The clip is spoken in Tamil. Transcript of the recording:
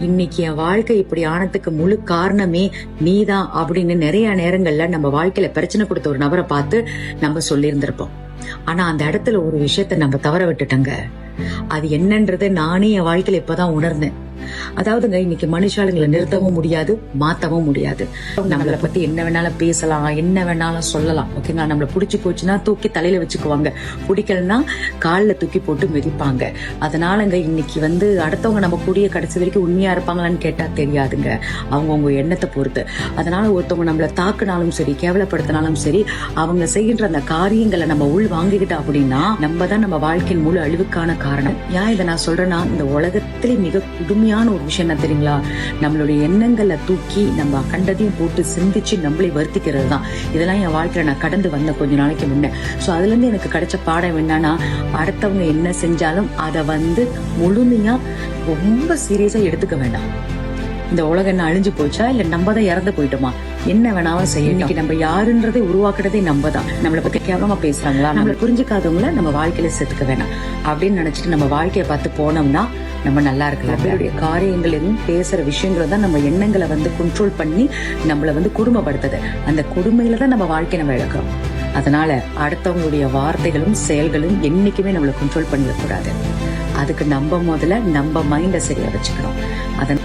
இன்னைக்கு என் வாழ்க்கை இப்படி ஆனதுக்கு முழு காரணமே நீதான் அப்படின்னு நிறைய நேரங்கள்ல நம்ம வாழ்க்கையில பிரச்சனை கொடுத்த ஒரு நபரை பார்த்து நம்ம சொல்லியிருந்திருப்போம். ஆனா அந்த இடத்துல ஒரு விஷயத்த நம்ம தவற விட்டுட்டோங்க. அது என்னன்றதை நானே என் வாழ்க்கையில இப்பதான் உணர்ந்தேன். அதாவதுங்க, இன்னைக்கு மனுஷாளுங்களை நிறுத்தவும் முடியாது, மாத்தவும் முடியாது. நம்மளை பத்தி என்ன வேணாலும் பேசலாம், என்ன வேணாலும் சொல்லலாம். ஓகேங்களா? நம்மளை பிடிச்சி போச்சுன்னா தூக்கி தலையில வச்சுக்குவாங்க, பிடிக்கலன்னா காலில் தூக்கி போட்டு மிதிப்பாங்க. அதனாலங்க இன்னைக்கு அடுத்தவங்க நம்ம கூடிய கடைசி வரைக்கும் உண்மையா இருப்பாங்களான்னு கேட்டா தெரியாதுங்க, அவங்கவுங்க எண்ணத்தை பொறுத்து. அதனால ஒருத்தவங்க நம்மளை தாக்குனாலும் சரி, கேவலப்படுத்தினாலும் சரி, அவங்க செய்கின்ற அந்த காரியங்களை நம்ம உள் வாங்கிக்கிட்டோம் அப்படின்னா நம்ம தான் நம்ம வாழ்க்கையின் முழு அழிவுக்கான காரணம். ஏன் இதை நான் சொல்றேன்னா, இந்த உலகத்திலே மிக கொடுமையான ஒரு விஷயம் என்ன தெரியுங்களா? நம்மளுடைய எண்ணங்களை தூக்கி நம்ம கண்டதையும் போட்டு சிந்திச்சு நம்மளை வருத்திக்கிறது தான். இதெல்லாம் என் வாழ்க்கையில நான் கடந்து வந்த கொஞ்ச நாளைக்கு முன்னே. சோ அதுல இருந்து எனக்கு கிடைச்ச பாடம் என்னன்னா, அடுத்தவங்க என்ன செஞ்சாலும் அதை முழுமையா ரொம்ப சீரியஸா எடுத்துக்க வேண்டாம். இந்த உலகம் என்ன அழிஞ்சு போச்சா, இல்ல நம்ம தான் இறந்து போயிட்டோமா, என்ன வேணாலும் செய்ய. இன்னைக்கு நம்ம யாருன்றதை உருவாக்குறதே நம்ம தான். நம்மளை பத்தி கேவலமா பேசுறாங்களா, நம்மளை புரிஞ்சுக்காதவங்கள நம்ம வாழ்க்கையில சேர்த்துக்க வேணாம் அப்படின்னு நினைச்சிட்டு நம்ம வாழ்க்கையை பார்த்து போனோம்னா நம்ம நல்லா இருக்கலாம். நம்மளுடைய காரியங்களையும் பேசுற விஷயங்களும் தான் நம்ம எண்ணங்களை கண்ட்ரோல் பண்ணி நம்மளை கொடுமைப்படுத்துது. அந்த கொடுமையில தான் நம்ம வாழ்க்கையை நம்ம இழக்கிறோம். அதனால அடுத்தவங்களுடைய வார்த்தைகளும் செயல்களும் என்னைக்குமே நம்மளை கண்ட்ரோல் பண்ணிடக்கூடாது. அதுக்கு நம்ம முதல்ல நம்ம மைண்டை சரியா வச்சுக்கணும். அதன்